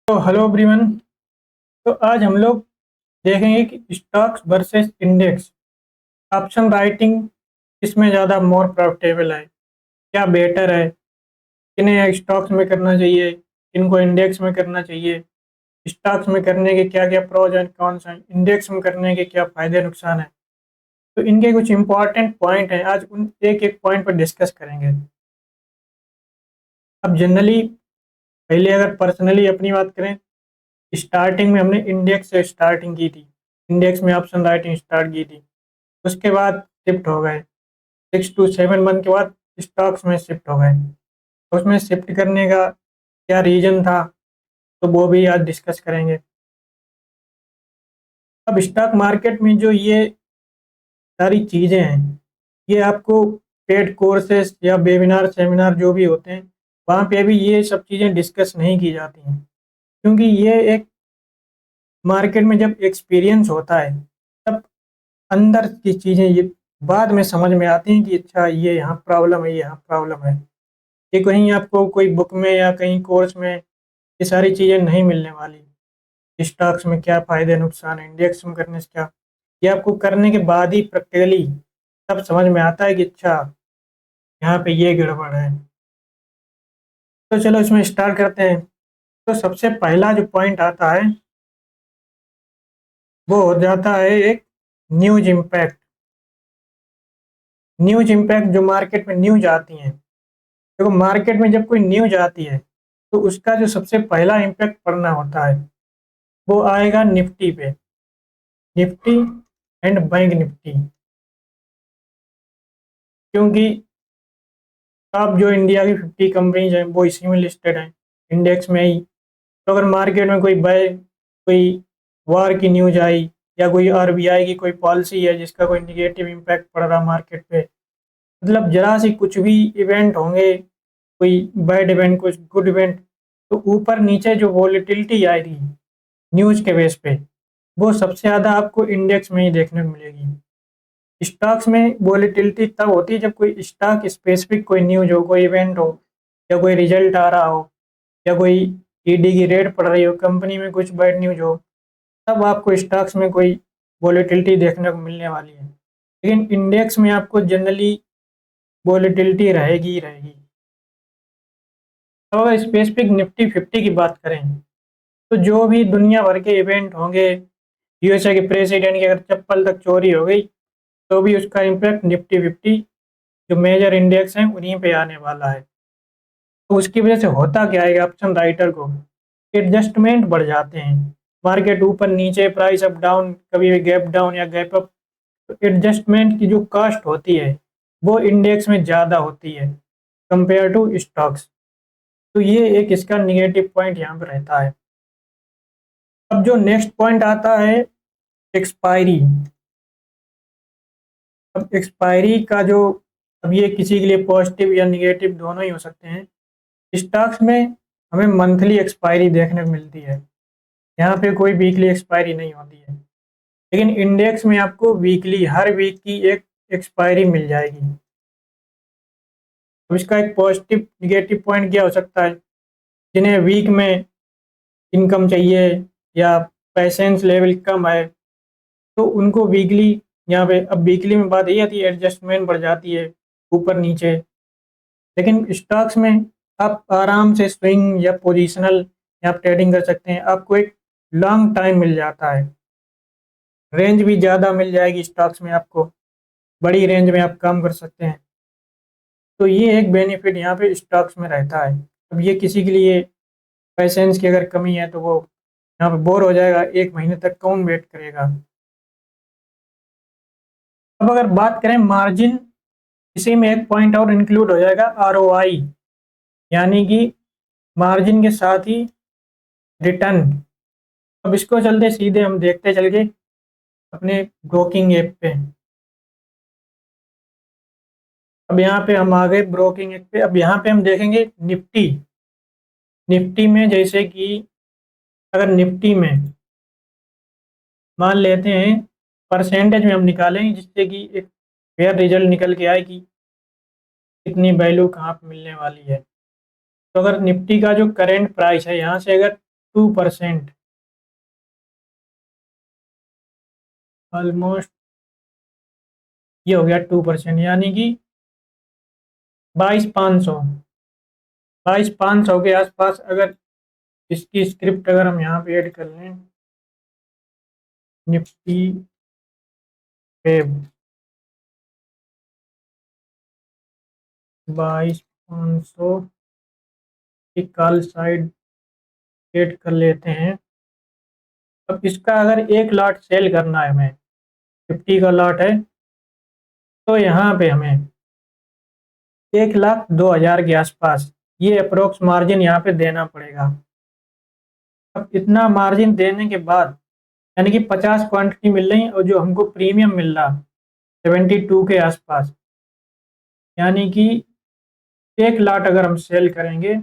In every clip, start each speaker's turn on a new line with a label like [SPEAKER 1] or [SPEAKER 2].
[SPEAKER 1] तो hello everyone. तो आज हम लोग देखेंगे कि stocks versus index option writing किसमें ज़्यादा मोर प्रॉफिटेबल है, क्या बेटर है, किन्हें स्टॉक्स में करना चाहिए, किनको इंडेक्स में करना चाहिए, स्टॉक्स में करने के क्या क्या प्रोज एंड कॉन्स हैं, इंडेक्स में करने के क्या फ़ायदे नुकसान हैं। तो इनके कुछ इंपॉर्टेंट पॉइंट हैं, आज उन एक एक पॉइंट पर डिस्कस करेंगे। अब जनरली पहले अगर पर्सनली अपनी बात करें, स्टार्टिंग में हमने इंडेक्स से स्टार्टिंग की थी, इंडेक्स में ऑप्शन राइटिंग स्टार्ट की थी। उसके बाद शिफ्ट हो गए, 6 to 7 मंथ के बाद स्टॉक्स में शिफ्ट हो गए। उसमें शिफ्ट करने का क्या रीज़न था, तो वो भी आज डिस्कस करेंगे। अब स्टॉक मार्केट में जो ये सारी चीज़ें हैं, ये आपको पेड कोर्सेज या वेबिनार सेमिनार जो भी होते हैं, वहाँ पे भी ये सब चीज़ें डिस्कस नहीं की जाती हैं, क्योंकि ये एक मार्केट में जब एक्सपीरियंस होता है तब अंदर की चीज़ें ये बाद में समझ में आती हैं कि अच्छा ये यहाँ प्रॉब्लम है, ये यहाँ प्रॉब्लम है। ये कहीं आपको कोई बुक में या कहीं कोर्स में ये सारी चीज़ें नहीं मिलने वाली। स्टॉक्स में क्या फ़ायदे नुकसान है, इंडेक्स में करने से क्या, ये आपको करने के बाद ही प्रैक्टिकली तब समझ में आता है कि अच्छा यहाँ पे ये गड़बड़ है। तो चलो इसमें स्टार्ट करते हैं। तो सबसे पहला जो पॉइंट आता है वो हो जाता है एक न्यूज इम्पैक्ट। न्यूज इम्पैक्ट जो मार्केट में न्यूज आती हैं, देखो मार्केट में जब कोई न्यूज आती है तो उसका जो सबसे पहला इम्पैक्ट पड़ना होता है वो आएगा निफ्टी पे, निफ्टी एंड बैंक निफ्टी। क्योंकि अब जो इंडिया की 50 कंपनीज हैं वो इसी में लिस्टेड हैं, इंडेक्स में ही। तो अगर मार्केट में कोई वार की न्यूज आई या कोई आरबीआई की कोई पॉलिसी है जिसका कोई निगेटिव इम्पैक्ट पड़ रहा मार्केट पे, मतलब जरा सी कुछ भी इवेंट होंगे, कोई बैड इवेंट कुछ गुड इवेंट, तो ऊपर नीचे जो वॉलेटिलिटी आएगी न्यूज़ के बेस पे, वो सबसे ज़्यादा आपको इंडेक्स में ही देखने को मिलेगी। स्टॉक्स में वॉलेटिलिटी तब होती है जब कोई स्टॉक स्पेसिफिक कोई न्यूज़ हो, कोई इवेंट हो, या कोई रिजल्ट आ रहा हो, या कोई ईडी की रेड पड़ रही हो, कंपनी में कुछ बैड न्यूज़ हो, तब आपको स्टॉक्स में कोई वॉलेटिलिटी देखने को मिलने वाली है। लेकिन इंडेक्स में आपको जनरली वॉलेटिलिटी रहेगी ही रहेगी। अब अगर स्पेसिफिक निफ्टी 50 की बात करें, तो जो भी दुनिया भर के इवेंट होंगे, यूएसए के प्रेसिडेंट की अगर चप्पल तक चोरी हो गई तो भी उसका इम्पैक्ट निफ्टी 50 जो मेजर इंडेक्स हैं उन्हीं पे आने वाला है। तो उसकी वजह से होता क्या है, ऑप्शन राइटर को एडजस्टमेंट बढ़ जाते हैं। मार्केट ऊपर नीचे, प्राइस अप डाउन, कभी गैप डाउन या गैप अप, तो एडजस्टमेंट की जो कॉस्ट होती है वो इंडेक्स में ज़्यादा होती है कंपेयर टू स्टॉक्स। तो ये एक इसका निगेटिव पॉइंट यहाँ पर रहता है। अब जो नेक्स्ट पॉइंट आता है एक्सपायरी। अब एक्सपायरी का जो, अब ये किसी के लिए पॉजिटिव या निगेटिव दोनों ही हो सकते हैं। स्टॉक्स में हमें मंथली एक्सपायरी देखने को मिलती है, यहाँ पे कोई वीकली एक्सपायरी नहीं होती है। लेकिन इंडेक्स में आपको वीकली, हर वीक की एक एक्सपायरी मिल जाएगी। अब इसका एक पॉजिटिव निगेटिव पॉइंट क्या हो सकता है, जिन्हें वीक में इनकम चाहिए या पैसेंस लेवल कम है, तो उनको वीकली, यहाँ पे अब वीकली में बात यही आती है एडजस्टमेंट बढ़ जाती है ऊपर नीचे। लेकिन स्टॉक्स में आप आराम से स्विंग या पोजिशनल या आप ट्रेडिंग कर सकते हैं, आपको एक लॉन्ग टाइम मिल जाता है, रेंज भी ज़्यादा मिल जाएगी स्टॉक्स में आपको, बड़ी रेंज में आप काम कर सकते हैं। तो ये एक बेनिफिट यहाँ पे स्टॉक्स में रहता है। अब ये किसी के लिए पैसेंस की अगर कमी है तो वो यहाँ पे बोर हो जाएगा, 1 महीने तक कौन वेट करेगा। अब अगर बात करें मार्जिन, इसी में एक पॉइंट और इंक्लूड हो जाएगा आरओआई, यानी कि मार्जिन के साथ ही रिटर्न। अब इसको चलते सीधे हम देखते चल के अपने ब्रोकिंग ऐप पे। अब यहाँ पे हम आ गए ब्रोकिंग ऐप पे। अब यहाँ पे हम देखेंगे निफ्टी। निफ्टी में जैसे कि अगर निफ्टी में मान लेते हैं परसेंटेज में हम निकालेंगे, जिससे कि एक फेयर रिजल्ट निकल के आए कि कितनी वैल्यू कहाँ पे मिलने वाली है। तो अगर निफ्टी का जो करेंट प्राइस है यहाँ से अगर 2%, ऑलमोस्ट ये हो गया 2%, यानी कि 22,500, 22,500 के आसपास अगर इसकी स्क्रिप्ट अगर हम यहाँ पे ऐड कर लें, निफ्टी वेब 22,500 की कॉल साइड ऐड कर लेते हैं। अब इसका अगर एक लॉट सेल करना है हमें, 50 का लॉट है, तो यहाँ पे हमें 1,02,000 के आसपास ये अप्रोक्स मार्जिन यहाँ पे देना पड़ेगा। अब इतना मार्जिन देने के बाद यानी कि 50 क्वांटिटी मिल रही और जो हमको प्रीमियम मिल रहा 72 के आसपास, यानी कि एक लाट अगर हम सेल करेंगे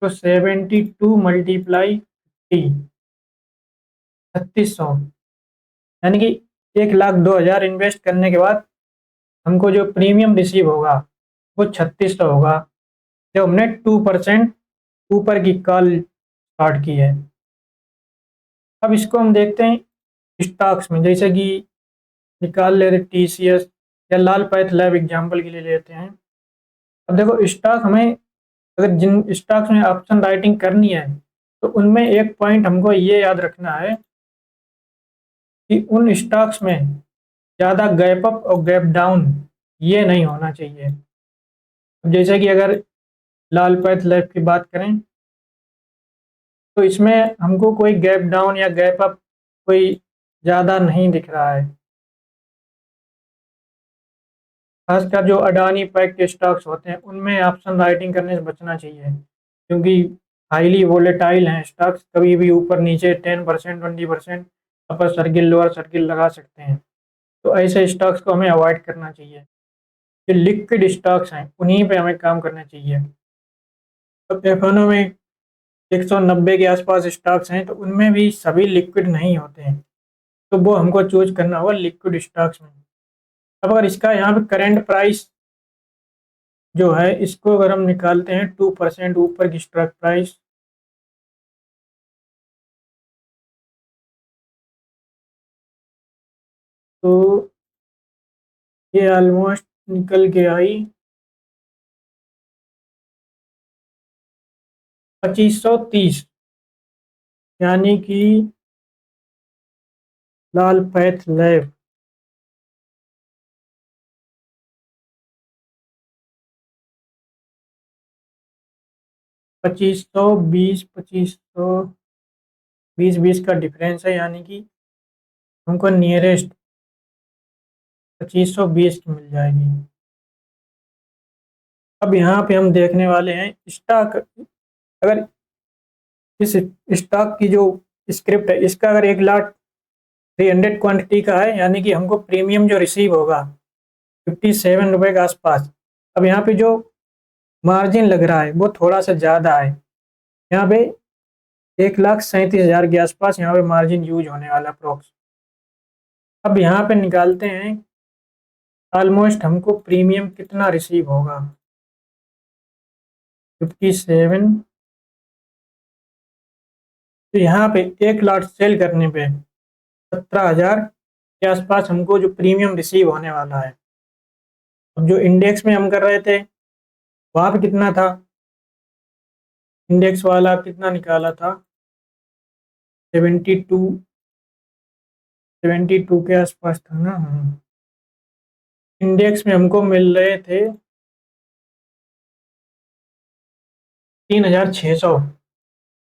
[SPEAKER 1] तो 72 मल्टीप्लाई 3600, यानी कि 1,02,000 इन्वेस्ट करने के बाद हमको जो प्रीमियम रिसीव होगा वो 3600 होगा, जब हमने 2% ऊपर की कॉल स्टार्ट की है। अब इसको हम देखते हैं स्टॉक्स में, जैसे कि निकाल ले रहे TCS या लाल पैथ लैब एग्जाम्पल के लिए लेते हैं। अब देखो स्टॉक हमें, अगर जिन स्टॉक्स में ऑप्शन राइटिंग करनी है तो उनमें एक पॉइंट हमको ये याद रखना है कि उन स्टॉक्स में ज़्यादा गैप अप और गैप डाउन ये नहीं होना चाहिए। अब जैसे कि अगर लाल पैथ लैब की बात करें तो इसमें हमको कोई गैप डाउन या गैप अप कोई ज़्यादा नहीं दिख रहा है। खासकर जो अडानी पैक के स्टॉक्स होते हैं उनमें ऑप्शन राइटिंग करने से बचना चाहिए, क्योंकि हाईली वोलेटाइल हैं स्टॉक्स, कभी भी ऊपर नीचे 10% 20% अपर सर्किल लोअर सर्किल लगा सकते हैं। तो ऐसे स्टॉक्स को हमें अवॉइड करना चाहिए। जो लिक्विड स्टॉक्स हैं उन्हीं पे हमें काम करना चाहिए। तो एफएनओ में 190 के आसपास स्टॉक्स हैं, तो उनमें भी सभी लिक्विड नहीं होते हैं, तो वो हमको चूज करना होगा लिक्विड स्टॉक्स में। अब अगर इसका यहाँ पे करेंट प्राइस जो है इसको अगर हम निकालते हैं 2% ऊपर की स्ट्राइक प्राइस, तो ये ऑलमोस्ट निकल के आई 2530, यानी कि लाल पैथ लैब 2520, 2520 का डिफरेंस है, यानी कि हमको नियरेस्ट 2520 की मिल जाएगी। अब यहाँ पे हम देखने वाले हैं स्टॉक, अगर इस स्टॉक की जो स्क्रिप्ट है इसका अगर 1,03,000 क्वांटिटी का है, यानी कि हमको प्रीमियम जो रिसीव होगा 57 रुपये के आसपास। अब यहाँ पे जो मार्जिन लग रहा है वो थोड़ा सा ज़्यादा है, यहाँ पे 1,37,000 के आसपास यहाँ पे मार्जिन यूज होने वाला अप्रोक्स। अब यहाँ पे निकालते हैं ऑलमोस्ट हमको प्रीमियम कितना रिसीव होगा, 57। तो यहाँ पे एक लॉट सेल करने पे 17,000 के आसपास हमको जो प्रीमियम रिसीव होने वाला है। अब जो इंडेक्स में हम कर रहे थे वहाँ पे कितना था, इंडेक्स वाला कितना निकाला था 72, 72 के आसपास था ना। इंडेक्स में हमको मिल रहे थे 3,600,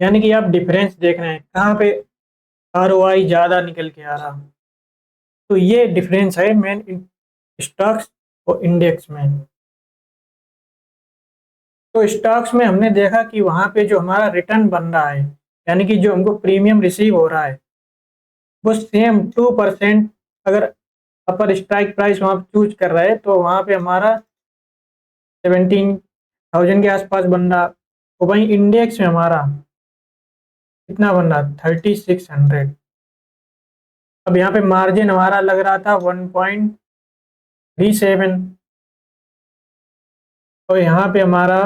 [SPEAKER 1] यानी कि आप डिफरेंस देख रहे हैं कहाँ पे ROI ज़्यादा निकल के आ रहा। तो ये डिफरेंस है मेन स्टॉक्स और इंडेक्स में। तो स्टॉक्स में हमने देखा कि वहाँ पे जो हमारा रिटर्न बन रहा है, यानी कि जो हमको प्रीमियम रिसीव हो रहा है वो सेम 2%, अगर अपर स्ट्राइक प्राइस वहाँ चूज कर रहे हैं तो वहाँ पे हमारा 17,000 के आसपास बन रहा। तो वहीं इंडेक्स में हमारा कितना बन रहा 3600। अब यहाँ पे मार्जिन हमारा लग रहा था 1.37, और यहाँ पे हमारा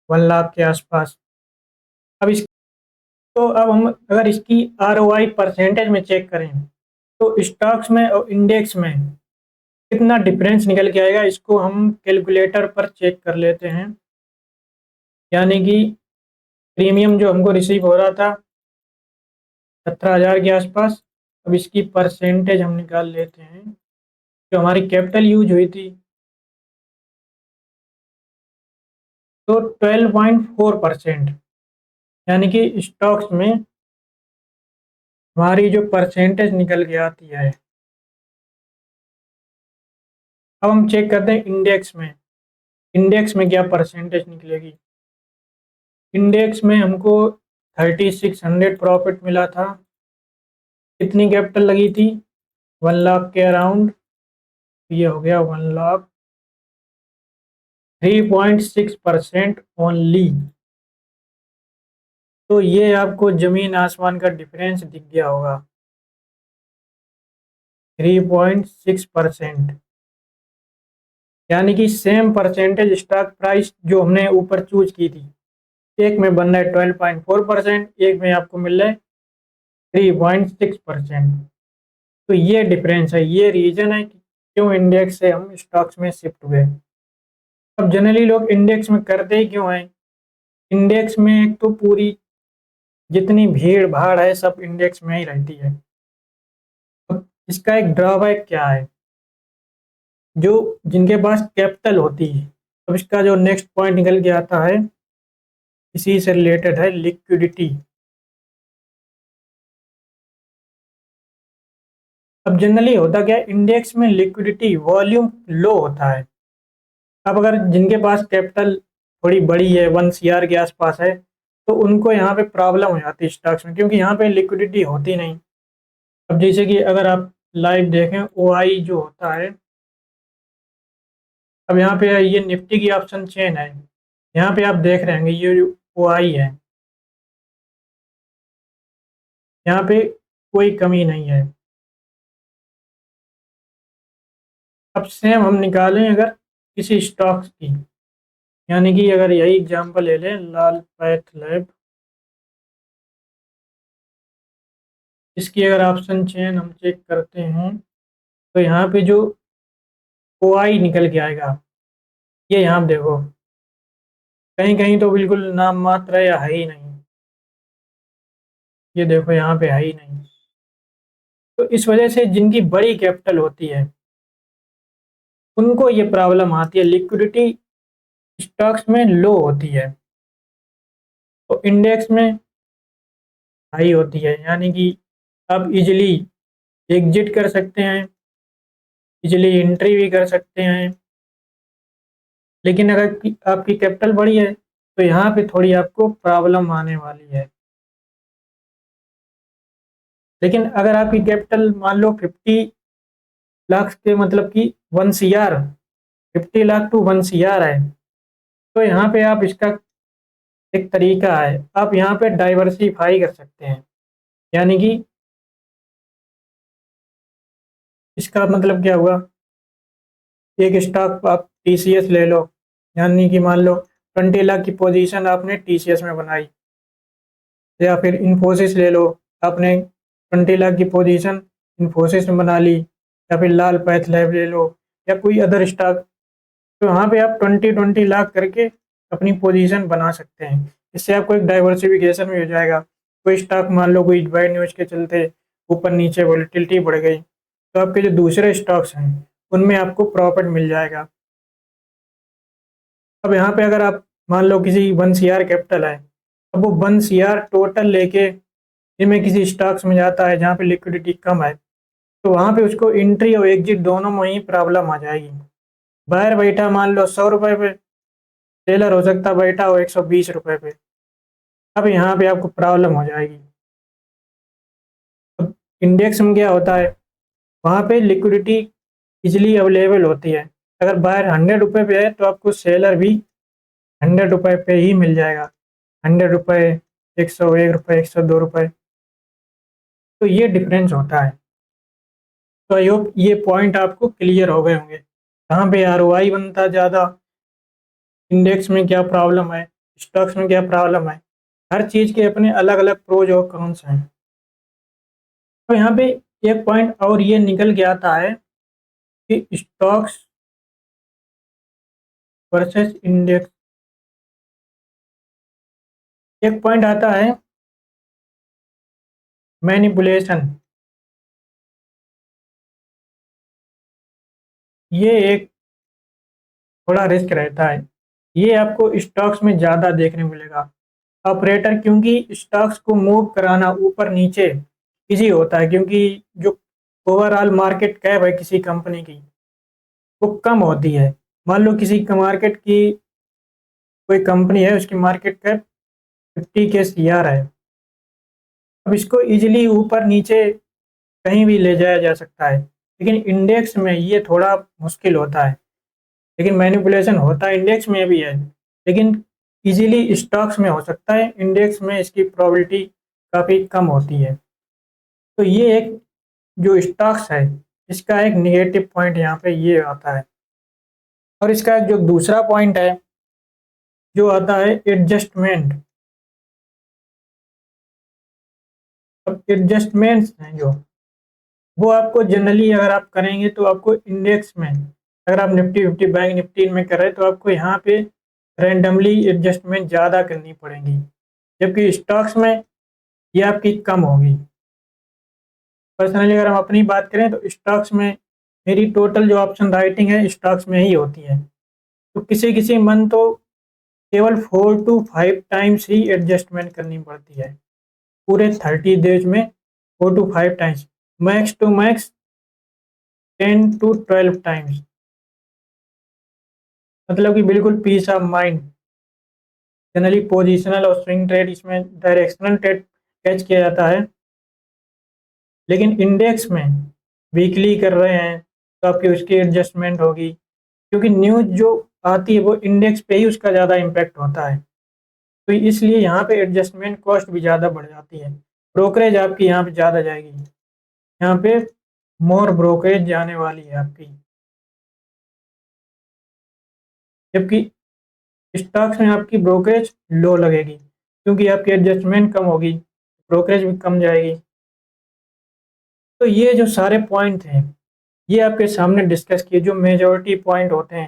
[SPEAKER 1] 1 लाख के आसपास। अब इस तो अब हम अगर इसकी ROI परसेंटेज में चेक करें तो स्टॉक्स में और इंडेक्स में कितना डिफरेंस निकल के आएगा, इसको हम कैलकुलेटर पर चेक कर लेते हैं। यानी कि प्रीमियम जो हमको रिसीव हो रहा था 17,000 के आसपास, अब इसकी परसेंटेज हम निकाल लेते हैं जो हमारी कैपिटल यूज हुई थी, तो 12.4%। यानी कि स्टॉक्स में हमारी जो परसेंटेज निकल के आती है। अब हम चेक करते हैं इंडेक्स में, इंडेक्स में क्या परसेंटेज निकलेगी। इंडेक्स में हमको 3600 प्रॉफिट मिला था। कितनी कैपिटल लगी थी? 1 लाख के अराउंड। ये हो गया 1 लाख, 3.6% ओनली। तो ये आपको जमीन आसमान का डिफरेंस दिख गया होगा, 3.6%। यानी कि सेम परसेंटेज स्टॉक प्राइस जो हमने ऊपर चूज की थी, एक में बन रहा है 12.4%, एक में आपको मिल रहा है 3.6%। तो ये डिफरेंस है, ये रीजन है कि क्यों इंडेक्स से हम स्टॉक्स में शिफ्ट हुए। अब जनरली लोग इंडेक्स में करते ही क्यों हैं? इंडेक्स में एक तो पूरी जितनी भीड़ भाड़ है सब इंडेक्स में ही रहती है। अब इसका एक ड्रॉबैक क्या है, जो जिनके पास कैपिटल होती है। अब इसका जो नेक्स्ट पॉइंट निकल के आता है इसी से रिलेटेड है, लिक्विडिटी। अब जनरली होता क्या है, इंडेक्स में लिक्विडिटी वॉल्यूम लो होता है। अब अगर जिनके पास कैपिटल थोड़ी बड़ी है, 1 CR के आसपास है, तो उनको यहाँ पे प्रॉब्लम हो जाती है स्टॉक्स में, क्योंकि यहाँ पे लिक्विडिटी होती नहीं। अब जैसे कि अगर आप लाइव देखें OI जो होता है, अब यहाँ पे ये निफ्टी की ऑप्शन चेन है, यहाँ पे आप देख रहे होंगे ये OI है, यहाँ पे कोई कमी नहीं है। अब सेम हम निकालें अगर किसी स्टॉक्स की, यानी कि अगर यही एग्जांपल ले लें लाल पैथ लैब, इसकी अगर ऑप्शन चेन हम चेक करते हैं तो यहाँ पे जो OI निकल के आएगा, ये यहाँ पे देखो कहीं कहीं तो बिल्कुल नाम मात्र है या है ही नहीं। ये देखो यहाँ पे है ही नहीं। तो इस वजह से जिनकी बड़ी कैपिटल होती है उनको ये प्रॉब्लम आती है, लिक्विडिटी स्टॉक्स में लो होती है, तो इंडेक्स में हाई होती है। यानी कि आप इजीली एग्जिट कर सकते हैं, इजीली एंट्री भी कर सकते हैं। लेकिन अगर आपकी कैपिटल बड़ी है तो यहाँ पे थोड़ी आपको प्रॉब्लम आने वाली है। लेकिन अगर आपकी कैपिटल मान लो 50 लाख के, मतलब कि 1 CR, 50 लाख टू 1 CR है, तो यहाँ पे आप इसका एक तरीका है, आप यहाँ पे डाइवर्सिफाई कर सकते हैं। यानी कि इसका मतलब क्या हुआ, एक स्टॉक आप TCS ले लो, यानी कि मान लो 20 लाख की पोजीशन आपने TCS में बनाई, या फिर इन्फोसिस ले लो, आपने 20 लाख की पोजीशन इन्फोसिस में बना ली, या फिर लाल पैथ लैब ले लो, या कोई अदर स्टॉक। तो वहाँ पे आप 20-20 लाख करके अपनी पोजीशन बना सकते हैं। इससे आपको एक डाइवर्सिफिकेशन भी हो जाएगा। कोई स्टॉक मान लो कोई बैड न्यूज के चलते ऊपर नीचे वोलेटिलिटी बढ़ गई, तो आपके जो दूसरे स्टॉक्स हैं उनमें आपको प्रॉफिट मिल जाएगा। अब यहाँ पे अगर आप मान लो किसी 1 CR कैपिटल है, अब वो 1 CR टोटल लेके इनमें किसी स्टॉक्स में जाता है जहाँ पे लिक्विडिटी कम है, तो वहाँ पे उसको एंट्री और एग्जिट दोनों में ही प्रॉब्लम आ जाएगी। बाहर बैठा मान लो 100 रुपये पे, सेलर हो सकता है बैठा हो 120 रुपये पे, अब यहाँ पे आपको प्रॉब्लम हो जाएगी। अब इंडेक्स में क्या होता है, वहाँ पे लिक्विडिटी इजिली अवेलेबल होती है। अगर बाहर 100 रुपये पे है तो आपको सेलर भी 100 रुपये पे ही मिल जाएगा, 100 रुपये, 101 रुपये, 102 रुपये। तो ये डिफरेंस होता है। तो आई होप ये पॉइंट आपको क्लियर हो गए होंगे, कहाँ पे ROI बनता ज़्यादा, इंडेक्स में क्या प्रॉब्लम है, स्टॉक्स में क्या प्रॉब्लम है। हर चीज़ के अपने अलग अलग प्रोज और कॉन्स हैं। तो यहाँ पे एक पॉइंट और ये निकल के आता है कि स्टॉक्स वर्सेस इंडेक्स। एक पॉइंट आता है मैनिपुलेशन। ये एक थोड़ा रिस्क रहता है। ये आपको स्टॉक्स में ज़्यादा देखने को मिलेगा। ऑपरेटर क्योंकि स्टॉक्स को मूव कराना ऊपर नीचे इजी होता है, क्योंकि जो ओवरऑल मार्केट कैप है किसी कंपनी की वो कम होती है। मान लो किसी मार्केट की कोई कंपनी है, उसकी मार्केट कैप 50 के CR है। अब इसको इजीली ऊपर नीचे कहीं भी ले जाया जा सकता है, लेकिन इंडेक्स में ये थोड़ा मुश्किल होता है। लेकिन मैनिपुलेशन होता है इंडेक्स में भी है, लेकिन इजीली स्टॉक्स में हो सकता है, इंडेक्स में इसकी प्रोबेबिलिटी काफ़ी कम होती है। तो ये एक जो स्टॉक्स है इसका एक निगेटिव पॉइंट यहाँ पे ये आता है। और इसका जो दूसरा पॉइंट है जो आता है एडजस्टमेंट। अब एडजस्टमेंट्स हैं जो वो आपको जनरली अगर आप करेंगे तो आपको इंडेक्स में, अगर आप निफ्टी 50 बैंक निफ्टी में कर रहे हैं तो आपको यहाँ पे रैंडमली एडजस्टमेंट ज़्यादा करनी पड़ेंगी, जबकि स्टॉक्स में ये आपकी कम होगी। पर्सनली अगर हम अपनी बात करें तो स्टॉक्स में मेरी टोटल जो ऑप्शन राइटिंग है स्टॉक्स में ही होती है। तो किसी किसी मंथ तो केवल 4 to 5 टाइम्स ही एडजस्टमेंट करनी पड़ती है पूरे 30 डेज में। 4 to 5 times, max to max 10 to 12 times. मतलब कि बिल्कुल peace of mind. Generally positional और स्विंग ट्रेड इसमें डायरेक्शनल ट्रेड कैच किया जाता है, लेकिन इंडेक्स में वीकली कर रहे हैं तो आपकी उसकी एडजस्टमेंट होगी, क्योंकि न्यूज़ जो आती है वो इंडेक्स पे ही उसका ज़्यादा इम्पैक्ट होता है। तो इसलिए यहाँ पे एडजस्टमेंट कॉस्ट भी ज़्यादा बढ़ जाती है। ब्रोकरेज आपकी यहाँ पे ज़्यादा जाएगी, यहाँ पे मोर ब्रोकरेज जाने वाली है आपकी। जबकि स्टॉक्स में आपकी ब्रोकरेज लो लगेगी, क्योंकि आपकी एडजस्टमेंट कम होगी, ब्रोकरेज भी कम जाएगी। तो ये जो सारे पॉइंट हैं ये आपके सामने डिस्कस किए, जो मेजॉरिटी पॉइंट होते हैं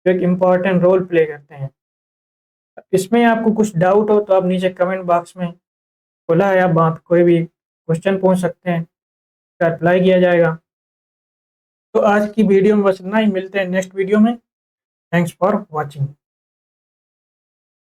[SPEAKER 1] जो एक इम्पॉर्टेंट रोल प्ले करते हैं। इसमें आपको कुछ डाउट हो तो आप नीचे कमेंट बॉक्स में खुला है, आप वहाँ पे कोई भी क्वेश्चन पूछ सकते हैं, उसका रिप्लाई किया जाएगा। तो आज की वीडियो में बस इतना ही, मिलते हैं नेक्स्ट वीडियो में। Thanks for watching.